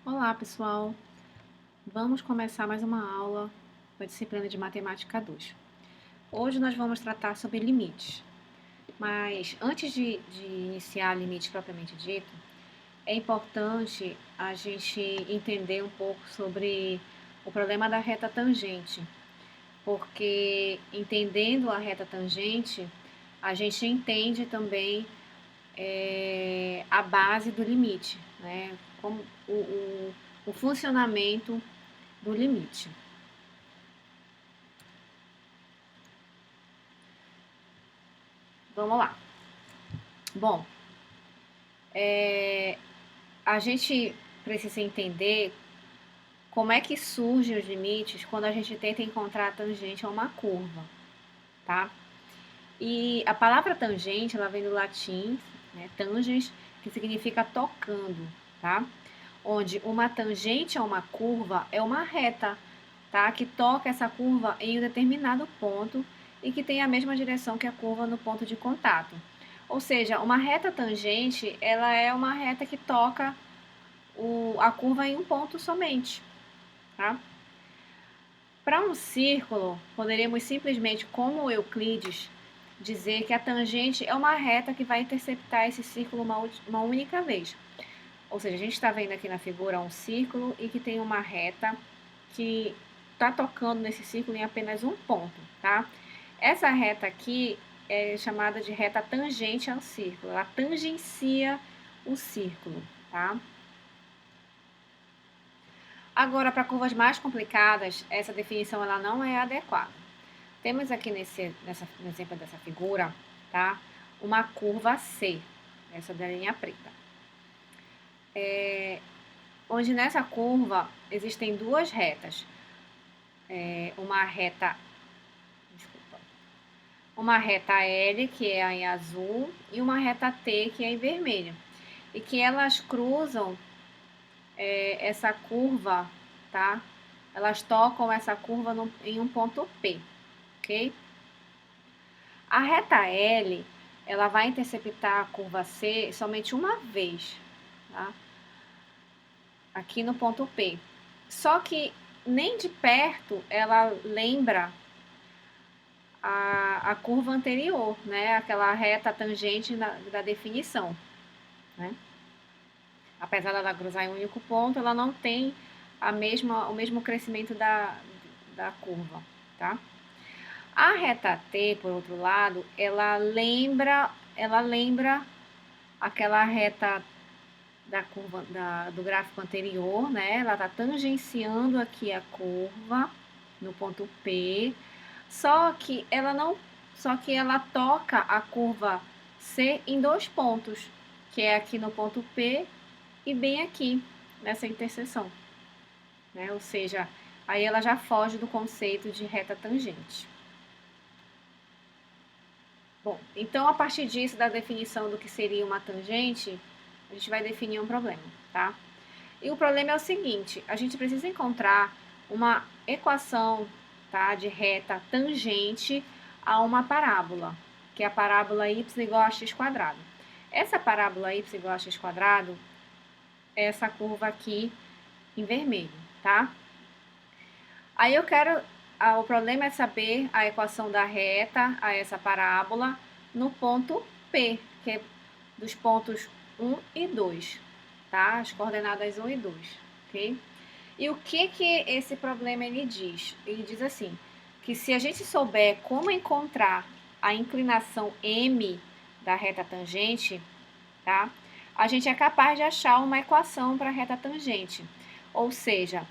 Olá, pessoal! Vamos começar mais uma aula da disciplina de Matemática 2. Hoje nós vamos tratar sobre limites, mas antes de iniciar limites propriamente dito, é importante a gente entender um pouco sobre o problema da reta tangente, porque entendendo a reta tangente, a gente entende também a base do limite, né? Como o funcionamento do limite. Vamos lá. Bom, a gente precisa entender como é que surgem os limites quando a gente tenta encontrar a tangente a uma curva, tá? E a palavra tangente, ela vem do latim, né, tangens, que significa tocando, tá? Onde uma tangente a uma curva é uma reta, tá? Que toca essa curva em um determinado ponto e que tem a mesma direção que a curva no ponto de contato. Ou seja, uma reta tangente, ela é uma reta que toca a curva em um ponto somente, tá? Para um círculo, poderíamos simplesmente, como Euclides, dizer que a tangente é uma reta que vai interceptar esse círculo uma única vez. Ou seja, a gente está vendo aqui na figura um círculo e que tem uma reta que está tocando nesse círculo em apenas um ponto, tá? Essa reta aqui é chamada de reta tangente ao círculo, ela tangencia o círculo, tá? Agora, para curvas mais complicadas, essa definição ela não é adequada. Temos aqui no exemplo dessa figura, tá? Uma curva C, essa da linha preta. Onde nessa curva existem duas retas. Uma reta L, que é em azul, e uma reta T, que é em vermelho. E que elas cruzam essa curva, tá? Elas tocam essa curva em um ponto P, ok? A reta L, ela vai interceptar a curva C somente uma vez, tá? Aqui no ponto P. Só que nem de perto ela lembra a curva anterior, né? Aquela reta tangente da definição, né? Apesar dela cruzar em um único ponto, ela não tem o mesmo crescimento da curva, tá? A reta T, por outro lado, ela lembra aquela reta da curva do gráfico anterior, né? Ela está tangenciando aqui a curva no ponto P, só que ela toca a curva C em dois pontos, que é aqui no ponto P e bem aqui nessa interseção, né? Ou seja, aí ela já foge do conceito de reta tangente. Bom, então a partir disso, da definição do que seria uma tangente, a gente vai definir um problema, tá? E o problema é o seguinte, a gente precisa encontrar uma equação, tá, de reta tangente a uma parábola, que é a parábola y igual a x quadrado. Essa parábola y igual a x quadrado é essa curva aqui em vermelho, tá? Aí o problema é saber a equação da reta a essa parábola no ponto P, que é dos pontos 1 e 2, tá? As coordenadas 1 e 2, ok? E o que esse problema ele diz? Ele diz assim, que se a gente souber como encontrar a inclinação M da reta tangente, tá? A gente é capaz de achar uma equação para a reta tangente. Ou seja,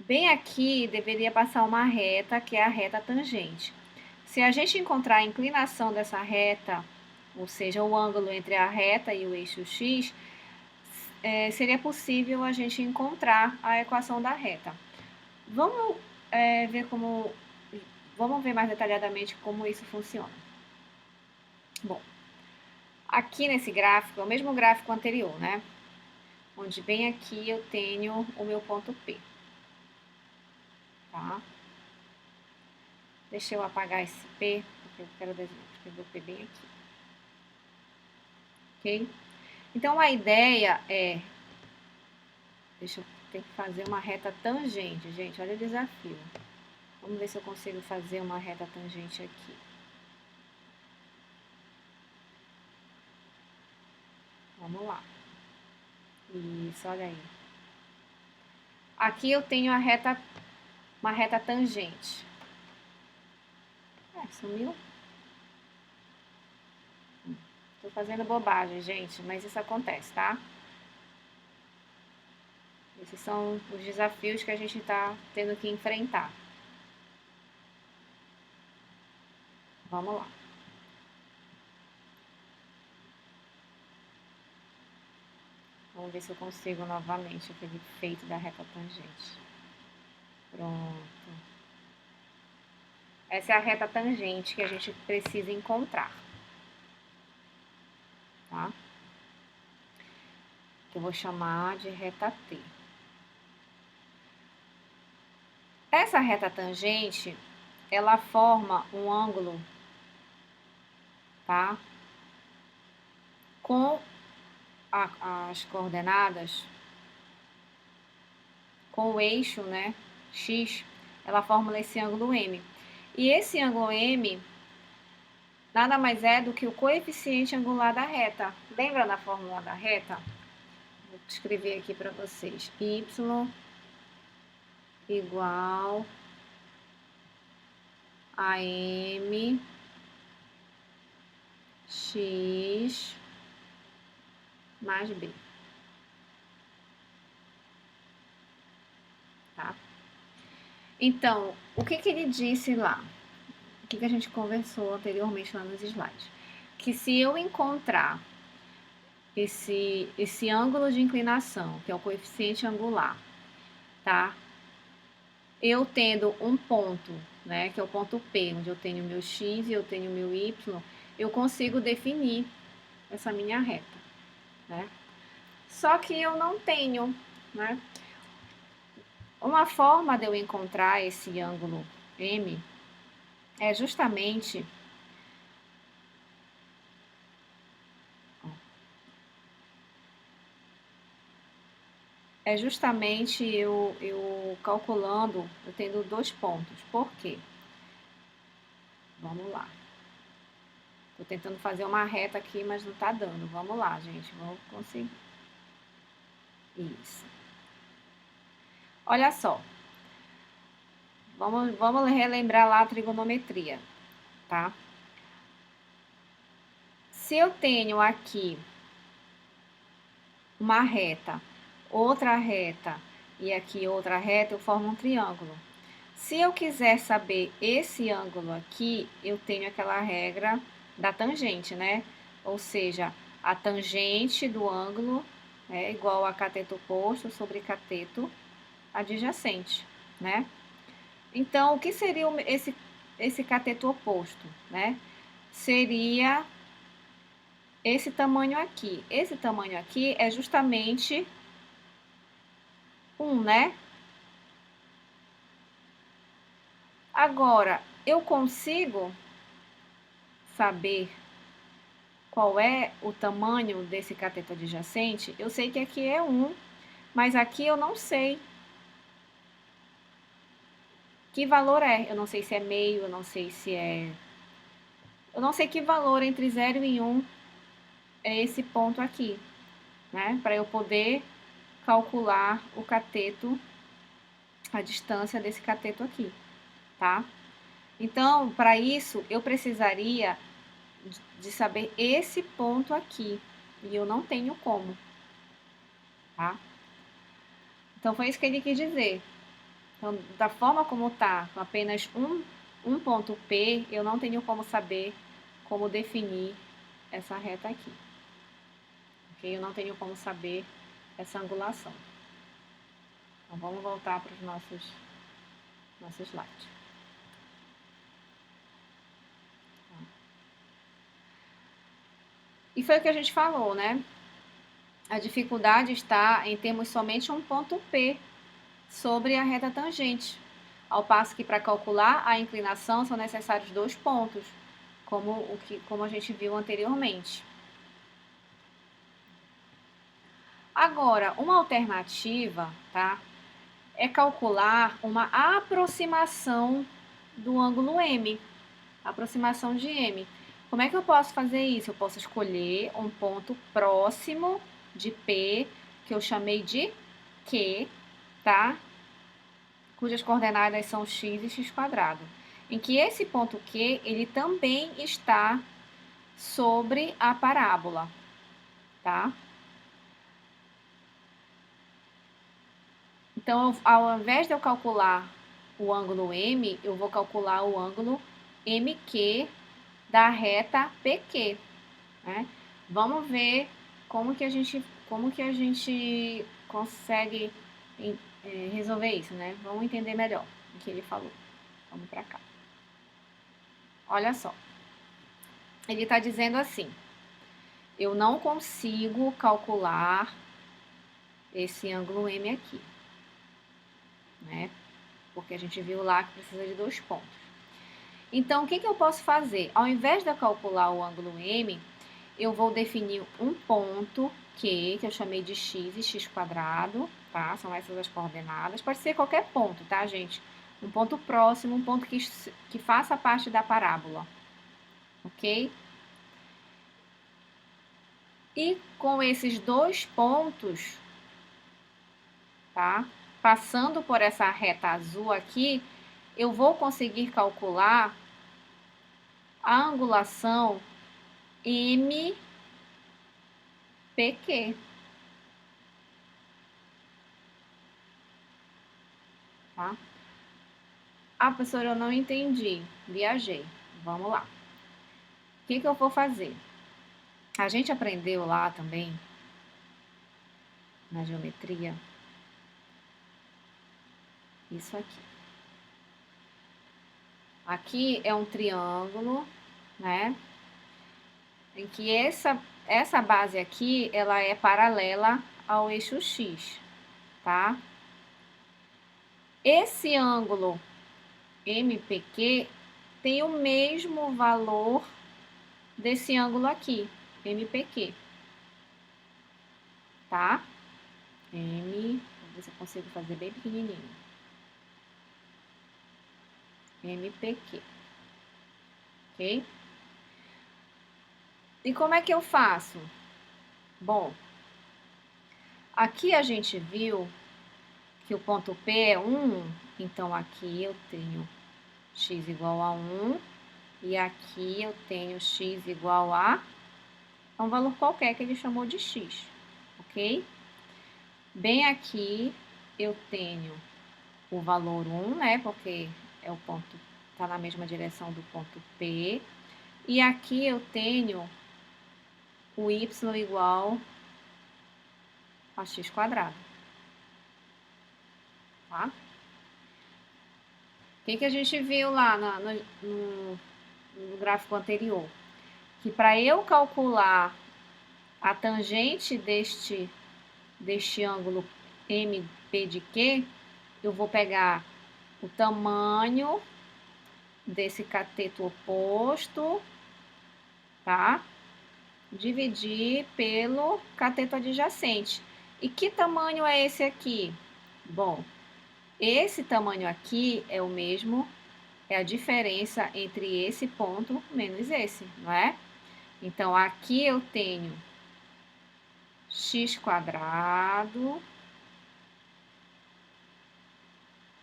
bem aqui deveria passar uma reta, que é a reta tangente. Se a gente encontrar a inclinação dessa reta, ou seja, o ângulo entre a reta e o eixo x, seria possível a gente encontrar a equação da reta. Vamos ver mais detalhadamente como isso funciona. Bom, aqui nesse gráfico, é o mesmo gráfico anterior, né? Onde bem aqui eu tenho o meu ponto P. Tá? Deixa eu apagar esse P, porque eu quero escrever o P bem aqui. Ok? Então, a ideia é Deixa eu ter que fazer uma reta tangente, gente. Olha o desafio. Vamos ver se eu consigo fazer uma reta tangente aqui. Vamos lá. Isso, olha aí. Aqui eu tenho uma reta tangente. Sumiu? Tô fazendo bobagem, gente, mas isso acontece, tá? Esses são os desafios que a gente tá tendo que enfrentar. Vamos lá. Vamos ver se eu consigo novamente aquele efeito da reta tangente. Pronto. Essa é a reta tangente que a gente precisa encontrar. Tá? Que eu vou chamar de reta T. Essa reta tangente, ela forma um ângulo, tá? Com as coordenadas, com o eixo, né, X, ela forma esse ângulo M. E esse ângulo M nada mais é do que o coeficiente angular da reta. Lembra da fórmula da reta? Vou escrever aqui para vocês. Y igual a M X mais B. Tá? Então, o que ele disse lá? O que a gente conversou anteriormente lá nos slides? Que se eu encontrar esse ângulo de inclinação, que é o coeficiente angular, tá? Eu tendo um ponto, né, que é o ponto P, onde eu tenho meu X e eu tenho meu Y, eu consigo definir essa minha reta, né? Só que eu não tenho, né? Uma forma de eu encontrar esse ângulo M é justamente eu calculando, eu tendo dois pontos. Por quê? Vamos lá. Tô tentando fazer uma reta aqui, mas não tá dando. Vamos lá, gente. Vou conseguir. Isso. Olha só. Vamos relembrar lá a trigonometria, tá? Se eu tenho aqui uma reta, outra reta e aqui outra reta, eu formo um triângulo. Se eu quiser saber esse ângulo aqui, eu tenho aquela regra da tangente, né? Ou seja, a tangente do ângulo é igual a cateto oposto sobre cateto adjacente, né? Então, o que seria esse cateto oposto, né? Seria esse tamanho aqui. Esse tamanho aqui é justamente 1, né? Agora, eu consigo saber qual é o tamanho desse cateto adjacente? Eu sei que aqui é 1, mas aqui eu não sei que valor é. Eu não sei se é meio, eu não sei se é... Eu não sei que valor entre 0 e 1 é esse ponto aqui, né? Para eu poder calcular o cateto, a distância desse cateto aqui, tá? Então, para isso, eu precisaria de saber esse ponto aqui, e eu não tenho como, tá? Então, foi isso que ele quis dizer. Então, da forma como tá, com apenas um ponto P, eu não tenho como saber como definir essa reta aqui. Ok? Eu não tenho como saber essa angulação. Então, vamos voltar para os nossos slides. E foi o que a gente falou, né? A dificuldade está em termos somente um ponto P sobre a reta tangente, ao passo que para calcular a inclinação são necessários dois pontos, como a gente viu anteriormente. Agora, uma alternativa, tá? É calcular uma aproximação do ângulo M, aproximação de M. Como é que eu posso fazer isso? Eu posso escolher um ponto próximo de P, que eu chamei de Q, tá? Cujas coordenadas são x e x quadrado. Em que esse ponto Q, ele também está sobre a parábola, tá? Então, ao invés de eu calcular o ângulo M, eu vou calcular o ângulo MQ da reta PQ, né? Vamos ver como que a gente consegue resolver isso, né? Vamos entender melhor o que ele falou. Vamos para cá. Olha só. Ele está dizendo assim: eu não consigo calcular esse ângulo M aqui, né? Porque a gente viu lá que precisa de 2 pontos. Então, o que eu posso fazer? Ao invés de eu calcular o ângulo M, eu vou definir um ponto que eu chamei de x e x quadrado, tá? São essas as coordenadas. Pode ser qualquer ponto, tá, gente? Um ponto próximo, um ponto que faça parte da parábola, ok? E com esses 2 pontos, tá? Passando por essa reta azul aqui, eu vou conseguir calcular a angulação MPQ, tá? Ah, professora, eu não entendi. Viajei. Vamos lá. O que eu vou fazer? A gente aprendeu lá também, na geometria, isso aqui. Aqui é um triângulo, né? Em que essa base aqui, ela é paralela ao eixo X, tá? Esse ângulo MPQ tem o mesmo valor desse ângulo aqui, MPQ, tá? Vou ver se eu consigo fazer bem pequenininho. MPQ, ok? E como é que eu faço? Bom, aqui a gente viu que o ponto P é 1, então aqui eu tenho x igual a 1, e aqui eu tenho x igual a um valor qualquer que ele chamou de x, ok? Bem aqui eu tenho o valor 1, né, porque é o ponto, tá na mesma direção do ponto P, e aqui eu tenho o y igual a x quadrado, tá? O que a gente viu lá no gráfico anterior? Que para eu calcular a tangente deste ângulo MP de Q, eu vou pegar o tamanho desse cateto oposto, tá? Dividir pelo cateto adjacente. E que tamanho é esse aqui? Bom, esse tamanho aqui é o mesmo, é a diferença entre esse ponto menos esse, não é? Então, aqui eu tenho x quadrado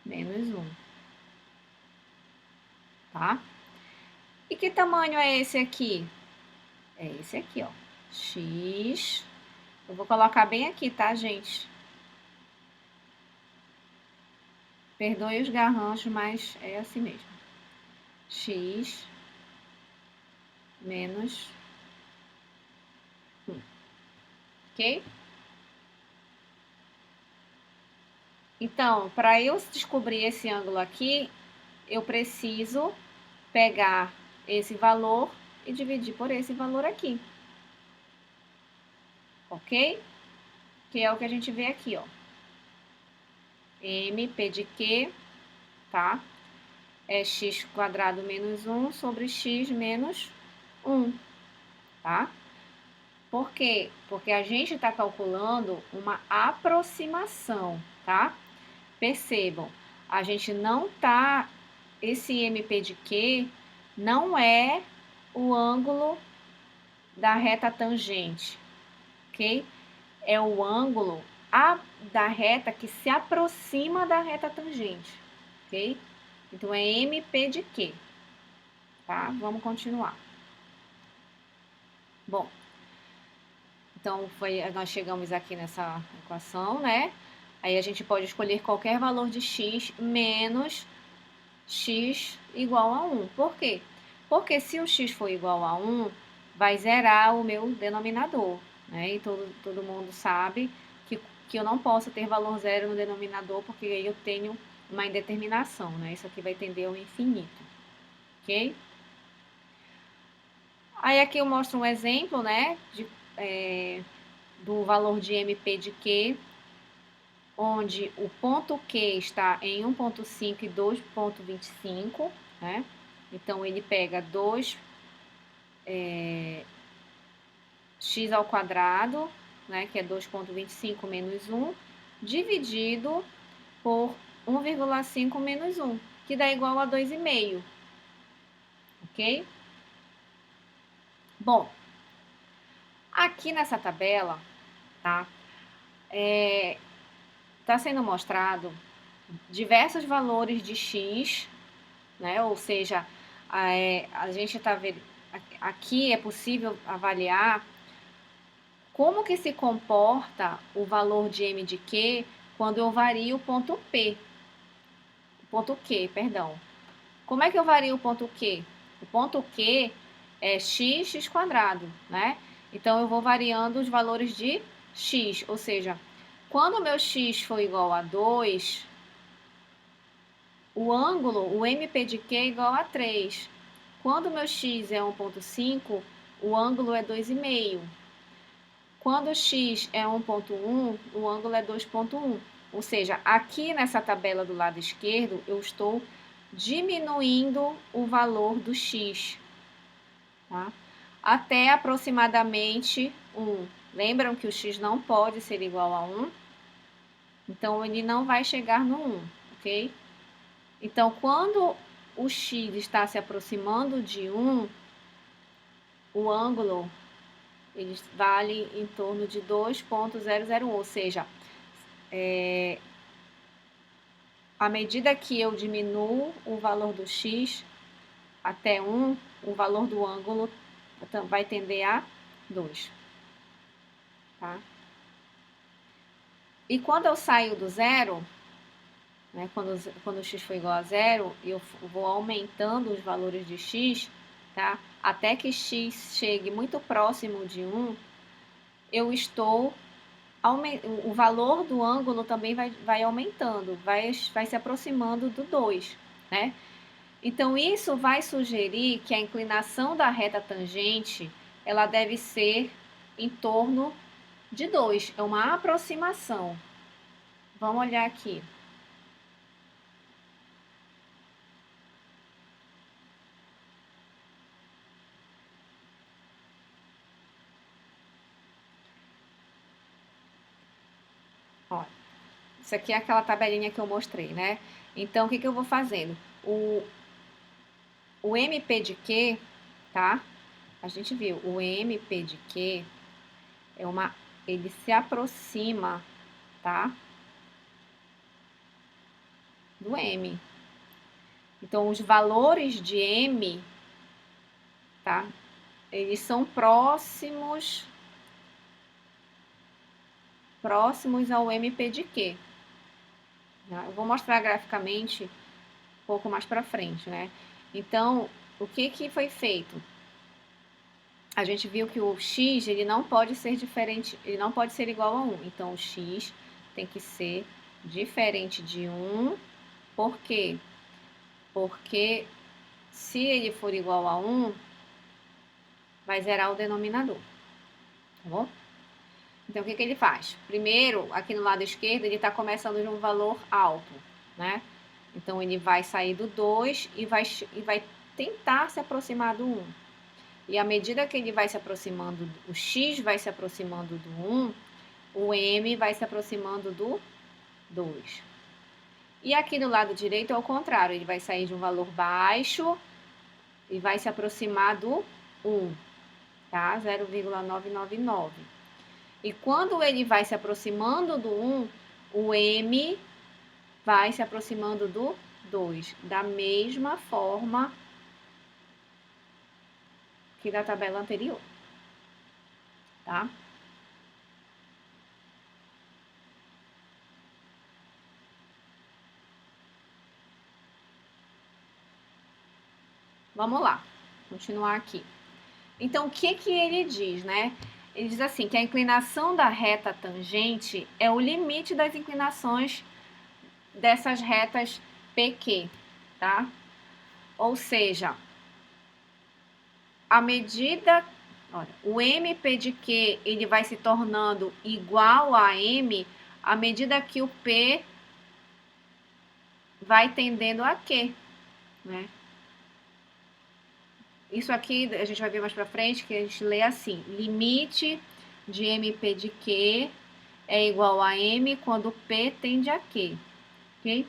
menos 1, tá? E que tamanho é esse aqui? É esse aqui, ó, x. Eu vou colocar bem aqui, tá, gente? Perdoe os garranchos, mas é assim mesmo. X menos 1, ok? Então, para eu descobrir esse ângulo aqui, eu preciso pegar esse valor e dividir por esse valor aqui. Ok? Que é o que a gente vê aqui, ó. MP de Q, tá? É x quadrado menos 1 sobre x menos 1, tá? Por quê? Porque a gente está calculando uma aproximação, tá? Percebam, a gente não tá, esse MP de Q não é o ângulo da reta tangente, ok? É o ângulo da reta que se aproxima da reta tangente, ok? Então, é MP de Q, tá? Vamos continuar. Bom, então nós chegamos aqui nessa equação, né? Aí a gente pode escolher qualquer valor de x menos x igual a 1. Por quê? Porque se o x for igual a 1, vai zerar o meu denominador, né? E todo mundo sabe que eu não posso ter valor zero no denominador, porque aí eu tenho uma indeterminação, né? Isso aqui vai tender ao infinito, ok? Aí aqui eu mostro um exemplo, né, do valor de MP de Q, onde o ponto Q está em 1,5 e 2,25, né? Então, ele pega 2x ao quadrado, né, que é 2,25 menos 1, dividido por 1,5 menos 1, que dá igual a 2,5, ok? Bom, aqui nessa tabela, tá, tá sendo mostrado diversos valores de x, né, ou seja, a gente tá vendo, aqui é possível avaliar como que se comporta o valor de m de q quando eu vario o ponto P, o ponto Q, perdão. Como é que eu vario o ponto Q? O ponto Q é x quadrado, né? Então, eu vou variando os valores de x, ou seja, quando o meu x for igual a 2, o ângulo, o MP de Q é igual a 3. Quando o meu x é 1,5, o ângulo é 2,5. Quando x é 1,1, o ângulo é 2,1. Ou seja, aqui nessa tabela do lado esquerdo, eu estou diminuindo o valor do x, tá? Até aproximadamente 1. Lembram que o x não pode ser igual a 1? Então, ele não vai chegar no 1, ok? Então, quando o x está se aproximando de 1, o ângulo ele vale em torno de 2,001, ou seja, à medida que eu diminuo o valor do x até 1, o valor do ângulo vai tender a 2. Tá? E quando eu saio do zero, né, quando o x for igual a zero, eu vou aumentando os valores de x, tá? Até que x chegue muito próximo de 1, eu estou o valor do ângulo também vai aumentando, vai se aproximando do 2, né? Então, isso vai sugerir que a inclinação da reta tangente, ela deve ser em torno de 2, é uma aproximação. Vamos olhar aqui. Ó, isso aqui é aquela tabelinha que eu mostrei, né? Então, o que eu vou fazendo? O MP de Q, tá? A gente viu, o MP de Q ele se aproxima, tá? Do M. Então, os valores de M, tá? Eles são próximos ao MP de Q. Eu vou mostrar graficamente um pouco mais para frente, né? Então, o que foi feito? A gente viu que o x, ele não pode ser diferente, ele não pode ser igual a 1. Então, o x tem que ser diferente de 1. Por quê? Porque se ele for igual a 1, vai zerar o denominador, tá bom? Então, o que ele faz? Primeiro, aqui no lado esquerdo, ele está começando de um valor alto, né? Então, ele vai sair do 2 e vai tentar se aproximar do 1. E à medida que ele vai se aproximando, o x vai se aproximando do 1, o m vai se aproximando do 2. E aqui do lado direito é o contrário, ele vai sair de um valor baixo e vai se aproximar do 1, tá? 0,999. E quando ele vai se aproximando do 1, o m vai se aproximando do 2, da mesma forma que da tabela anterior, tá? Vamos lá, continuar aqui. Então, o que que ele diz, né? Ele diz assim, que a inclinação da reta tangente é o limite das inclinações dessas retas PQ, tá? Ou seja, à medida, olha, o MP de Q, ele vai se tornando igual a M à medida que o P vai tendendo a Q, né? Isso aqui a gente vai ver mais pra frente, que a gente lê assim, limite de MP de Q é igual a M quando P tende a Q, ok?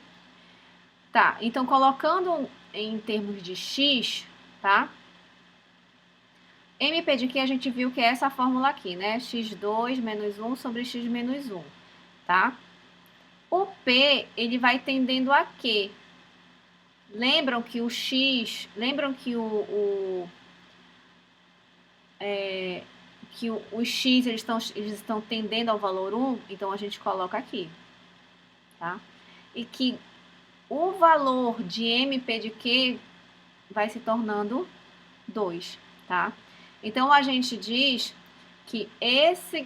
Tá, então colocando em termos de X, tá? MP de Q a gente viu que é essa fórmula aqui, né? x2 menos 1 sobre x menos 1, tá? O P, ele vai tendendo a Q. Lembram que o X, lembram que os X eles estão tendendo ao valor 1, então a gente coloca aqui, tá? E que o valor de MP de Q vai se tornando 2, tá? Então a gente diz que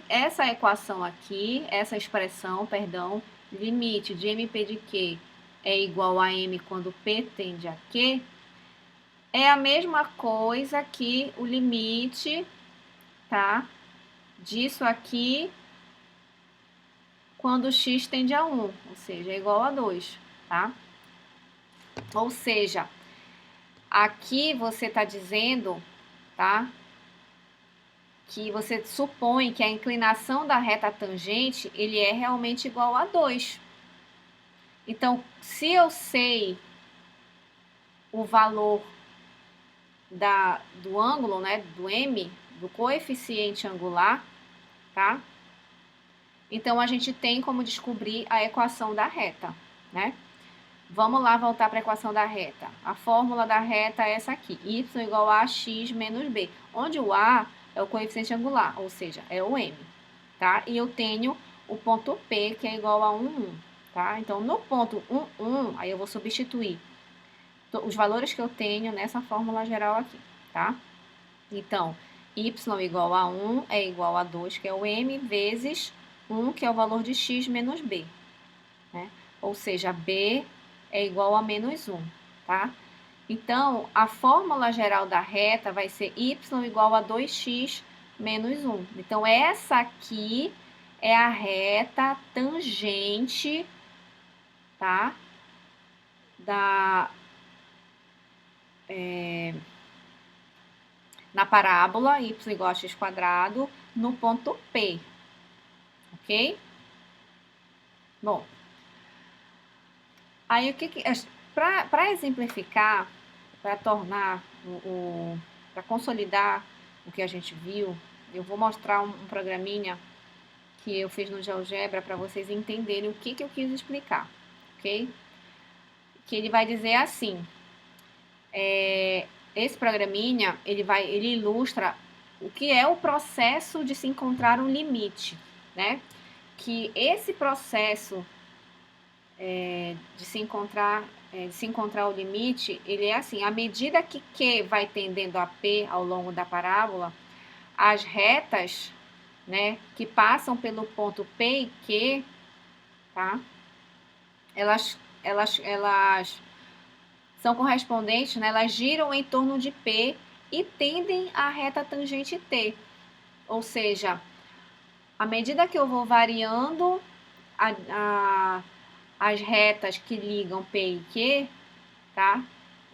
essa equação aqui, essa expressão, perdão, limite de MP de Q é igual a M quando P tende a Q, é a mesma coisa que o limite, tá? Disso aqui quando x tende a 1, ou seja, é igual a 2, tá? Ou seja, aqui você está dizendo, tá? Que você supõe que a inclinação da reta tangente, ele é realmente igual a 2. Então, se eu sei o valor do ângulo, né, do m, do coeficiente angular, tá? Então, a gente tem como descobrir a equação da reta, né? Vamos lá voltar para a equação da reta. A fórmula da reta é essa aqui, y igual a x menos b, onde o a é o coeficiente angular, ou seja, é o m, tá? E eu tenho o ponto P, que é igual a 1, 1, tá? Então, no ponto 1, 1, aí eu vou substituir os valores que eu tenho nessa fórmula geral aqui, tá? Então, y igual a 1 é igual a 2, que é o m, vezes 1, que é o valor de x menos b, né? Ou seja, b é igual a menos 1, tá? Então, a fórmula geral da reta vai ser y igual a 2x menos 1. Então, essa aqui é a reta tangente, tá? Na parábola y igual a x quadrado no ponto P, ok? Bom, aí o que para exemplificar, para tornar para consolidar o que a gente viu, eu vou mostrar um programinha que eu fiz no GeoGebra para vocês entenderem o que eu quis explicar, ok? Que ele vai dizer assim, esse programinha, ele ilustra o que é o processo de se encontrar um limite, né? Que esse processo de se encontrar o limite, ele é assim, à medida que Q vai tendendo a P ao longo da parábola, as retas, né, que passam pelo ponto P e Q, tá? Elas são correspondentes, né? Elas giram em torno de P e tendem à reta tangente T. Ou seja, à medida que eu vou variando as retas que ligam P e Q, tá?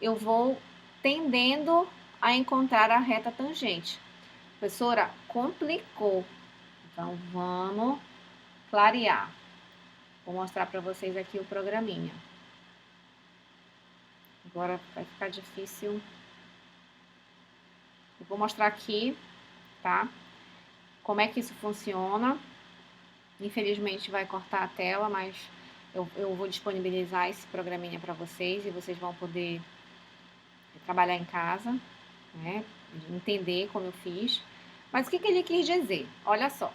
Eu vou tendendo a encontrar a reta tangente. Professora, complicou. Então, vamos clarear. Vou mostrar para vocês aqui o programinha. Agora vai ficar difícil. Eu vou mostrar aqui, tá? Como é que isso funciona. Infelizmente vai cortar a tela, mas eu vou disponibilizar esse programinha para vocês e vocês vão poder trabalhar em casa, né? Entender como eu fiz. Mas o que ele quis dizer? Olha só.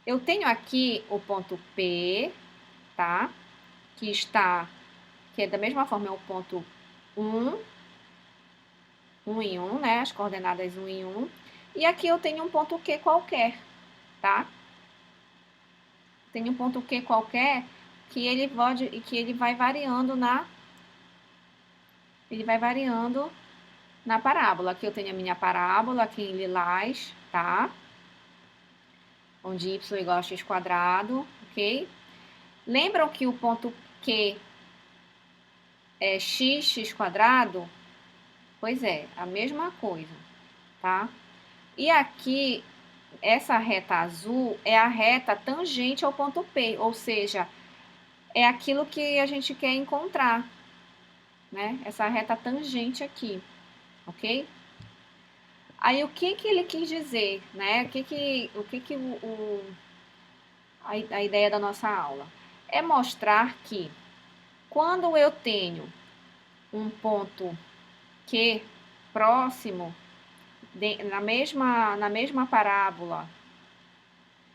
Eu tenho aqui o ponto P, tá? Que é da mesma forma, é o ponto 1, 1 em 1, né? As coordenadas 1 em 1. E aqui eu tenho um ponto Q qualquer, tá? Tem um ponto Q qualquer que ele vai variando na parábola. Aqui eu tenho a minha parábola aqui em lilás, tá? Onde y igual a x quadrado, ok? Lembram que o ponto Q é x quadrado? Pois é, a mesma coisa, tá? E aqui, essa reta azul é a reta tangente ao ponto P, ou seja, é aquilo que a gente quer encontrar, né? Essa reta tangente aqui, ok? Aí, o que ele quis dizer, né? A ideia da nossa aula? É mostrar que quando eu tenho um ponto Q próximo, na mesma parábola,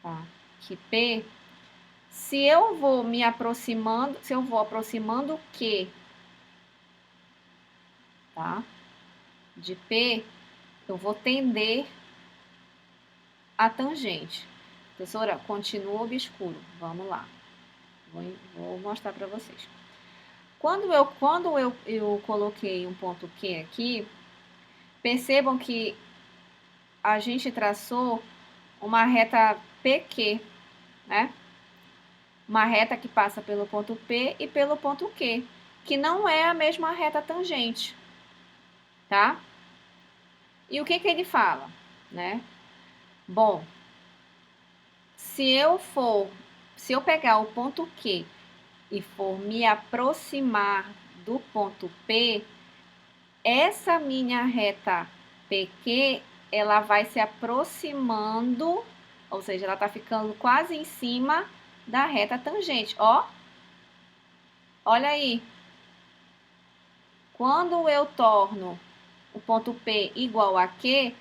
tá, que P, se eu vou aproximando Q, tá, de P, eu vou tender a tangente. Professora, continua obscuro. Vamos lá. Vou mostrar para vocês. Quando eu coloquei um ponto Q aqui, percebam que a gente traçou uma reta PQ, né? Uma reta que passa pelo ponto P e pelo ponto Q, que não é a mesma reta tangente, tá? E o que ele fala, né? Bom, se eu pegar o ponto Q e for me aproximar do ponto P, essa minha reta PQ, ela vai se aproximando, ou seja, ela está ficando quase em cima da reta tangente, ó. Olha aí. Quando eu torno o ponto P igual a Q,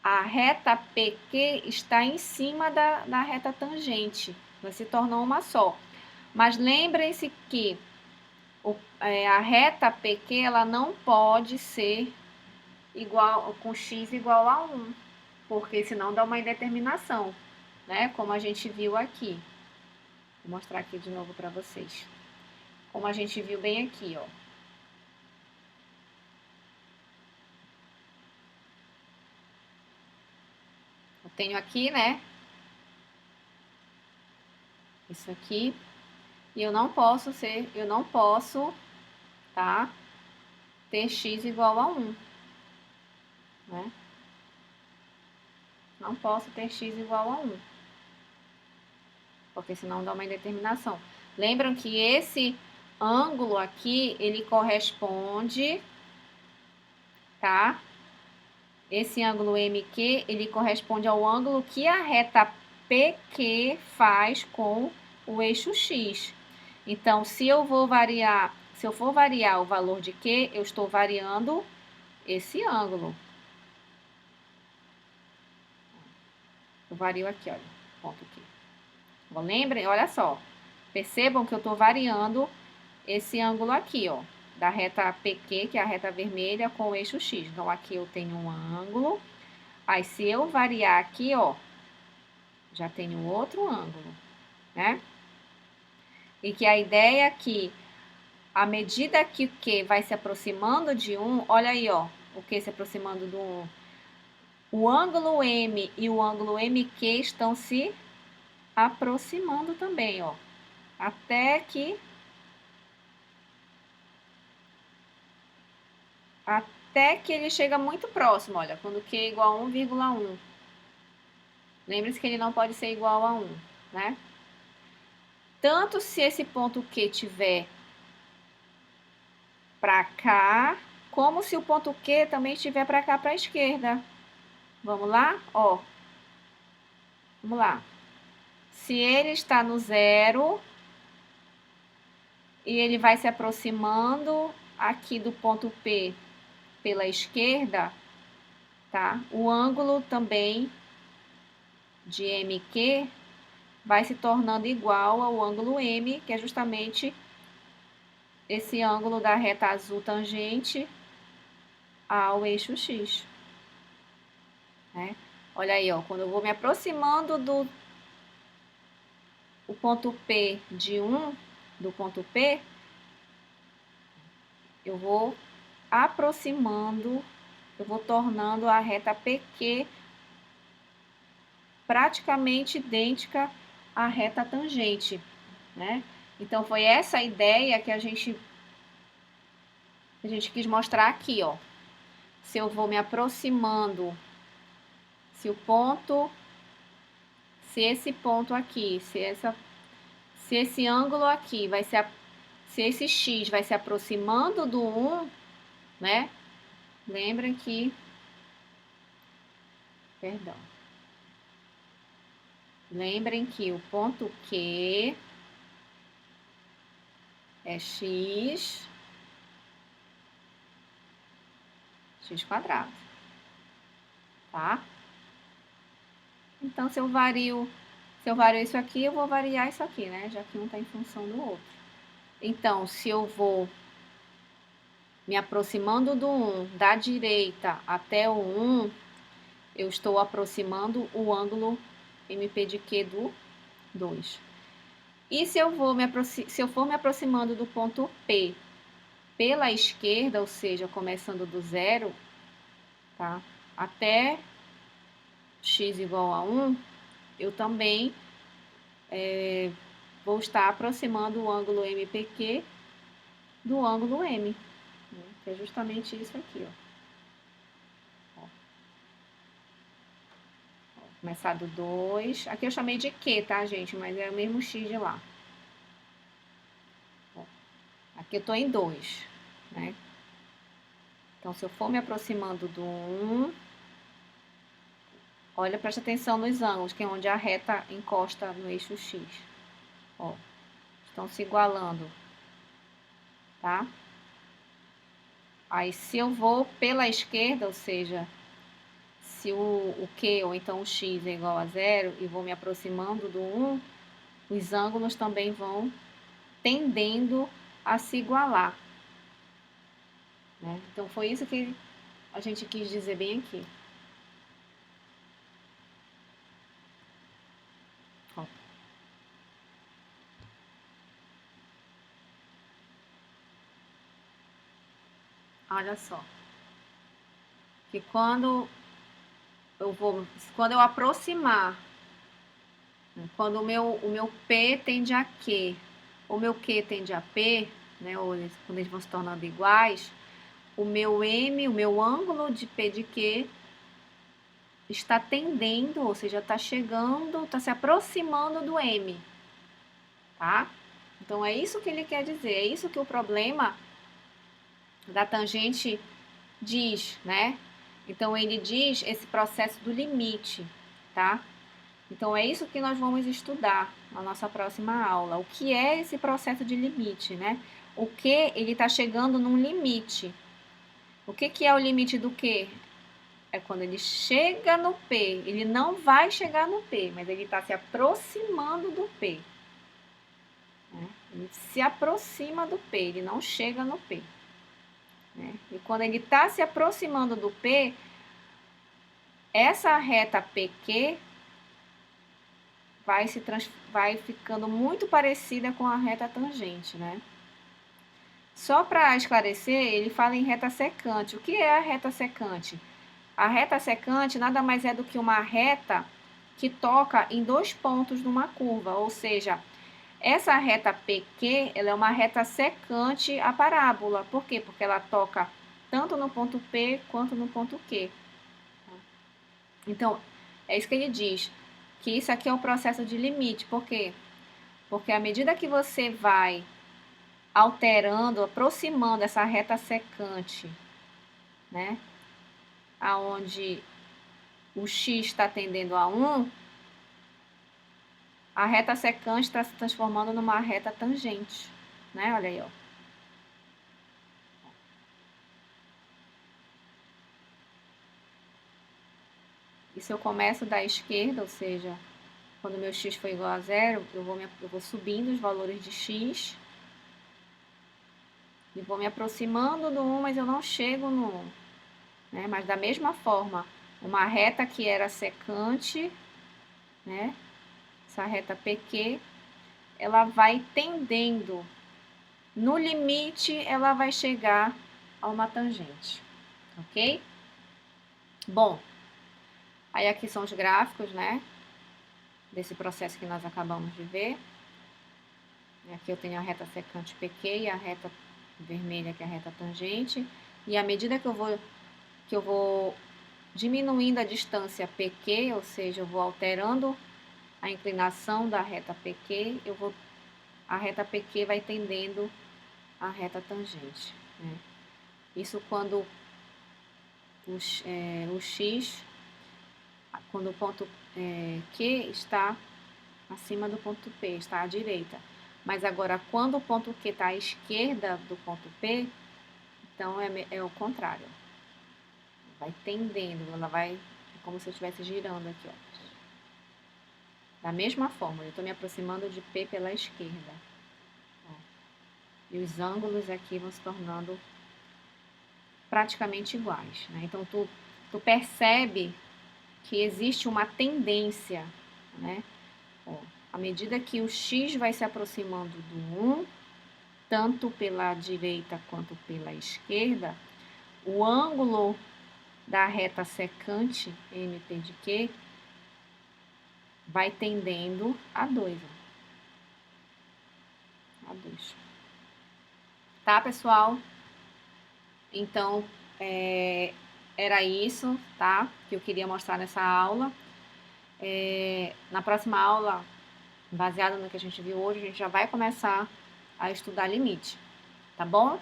a reta PQ está em cima da reta tangente. Vai se tornar uma só. Mas lembrem-se que a reta PQ ela não pode ser igual com x igual a 1, porque senão dá uma indeterminação, né? Como a gente viu aqui. Vou mostrar aqui de novo para vocês. Como a gente viu bem aqui, ó. Eu tenho aqui, né? Isso aqui. E eu não posso, tá? Ter x igual a 1, né? Não posso ter x igual a 1, porque senão dá uma indeterminação. Lembram que esse ângulo aqui, ele corresponde, tá? Esse ângulo MQ, ele corresponde ao ângulo que a reta PQ faz com o eixo X. Então, se eu for variar o valor de Q, eu estou variando esse ângulo. Eu vario aqui, olha, ponto Q. Bom, lembrem, olha só, percebam que eu estou variando esse ângulo aqui, ó, da reta PQ, que é a reta vermelha, com o eixo X. Então, aqui eu tenho um ângulo. Aí, se eu variar aqui, ó, já tenho outro ângulo, né? E que a ideia é que, à medida que o Q vai se aproximando de 1, olha aí, ó, o Q se aproximando do 1, o ângulo M e o ângulo MQ estão se aproximando também, ó, até que até que ele chega muito próximo, olha, quando Q é igual a 1,1. Lembre-se que ele não pode ser igual a 1, né? Tanto se esse ponto Q tiver para cá, como se o ponto Q também estiver para cá, para a esquerda. Vamos lá? Ó. Vamos lá. Se ele está no 0 e ele vai se aproximando aqui do ponto P pela esquerda, tá? O ângulo também de MQ vai se tornando igual ao ângulo M, que é justamente esse ângulo da reta azul tangente ao eixo X. Né? Olha aí, ó, quando eu vou me aproximando do ponto P de 1, do ponto P, eu vou aproximando, eu vou tornando a reta PQ praticamente idêntica à reta tangente, né? Então, foi essa a ideia que a gente quis mostrar aqui, ó. Se eu vou me aproximando, se esse ponto aqui, se esse ângulo aqui vai se, se esse X vai se aproximando do 1, né? Lembrem que, perdão. Lembrem que o ponto Q é x quadrado, tá? Então, se eu vario isso aqui, eu vou variar isso aqui, né? Já que um está em função do outro. Então, se eu vou me aproximando do 1 da direita até o 1, eu estou aproximando o ângulo MP de Q do 2. E se eu for me aproximando do ponto P pela esquerda, ou seja, começando do 0, tá? Até x igual a 1, eu também vou estar aproximando o ângulo MPQ do ângulo M, né? Que é justamente isso aqui, ó. Começar do 2. Aqui eu chamei de Q, tá, gente? Mas é o mesmo X de lá. Ó, aqui eu tô em 2, né? Então, se eu for me aproximando do 1, olha, presta atenção nos ângulos, que é onde a reta encosta no eixo X. Ó, estão se igualando, tá? Aí, se eu vou pela esquerda, ou seja, se o Q ou então o X é igual a 0 e vou me aproximando do 1, os ângulos também vão tendendo a se igualar. Né? Então, foi isso que a gente quis dizer bem aqui. Ó. Olha só. Que quando eu aproximar, quando o meu P tende a Q, o meu Q tende a P, né, ou quando eles vão se tornando iguais, o meu M, o meu ângulo de P de Q está tendendo, ou seja, está chegando, está se aproximando do M, tá? Então, é isso que ele quer dizer, é isso que o problema da tangente diz, né? Então, ele diz esse processo do limite, tá? Então, é isso que nós vamos estudar na nossa próxima aula. O que é esse processo de limite, né? O que ele está chegando num limite. O que é o limite do quê? É quando ele chega no P. Ele não vai chegar no P, mas ele está se aproximando do P. Né? Ele se aproxima do P, ele não chega no P. Né? E quando ele está se aproximando do P, essa reta PQ vai ficando muito parecida com a reta tangente, né? Só para esclarecer, ele fala em reta secante. O que é a reta secante? A reta secante nada mais é do que uma reta que toca em dois pontos numa curva, ou seja, essa reta PQ, ela é uma reta secante à parábola. Por quê? Porque ela toca tanto no ponto P quanto no ponto Q. Então, é isso que ele diz, que isso aqui é o processo de limite. Por quê? Porque à medida que você vai alterando, aproximando essa reta secante, né, aonde o x está tendendo a 1, a reta secante está se transformando numa reta tangente, né? Olha aí, ó. E se eu começo da esquerda, ou seja, quando meu x for igual a zero, eu vou subindo os valores de x e vou me aproximando do 1, mas eu não chego no 1. Né? Mas da mesma forma, uma reta que era secante, né? Essa reta PQ, ela vai tendendo. No limite, ela vai chegar a uma tangente, ok? Bom, aí aqui são os gráficos, né? Desse processo que nós acabamos de ver. Aqui eu tenho a reta secante PQ e a reta vermelha, que é a reta tangente. E à medida que eu vou diminuindo a distância PQ, ou seja, eu vou alterando a inclinação da reta PQ, a reta PQ vai tendendo a reta tangente. Né? Isso quando o X, quando o ponto Q está acima do ponto P, está à direita. Mas agora, quando o ponto Q está à esquerda do ponto P, então é o contrário. Vai tendendo, ela vai, como se eu estivesse girando aqui, ó. Da mesma forma, eu estou me aproximando de P pela esquerda. Ó. E os ângulos aqui vão se tornando praticamente iguais. Né? Então, tu percebe que existe uma tendência, né? Ó, à medida que o x vai se aproximando do 1, tanto pela direita quanto pela esquerda, o ângulo da reta secante MP de Q vai tendendo a 2. A 2. Tá, pessoal? Então, era isso, tá? Que eu queria mostrar nessa aula. Na próxima aula, baseado no que a gente viu hoje, a gente já vai começar a estudar limite, tá bom?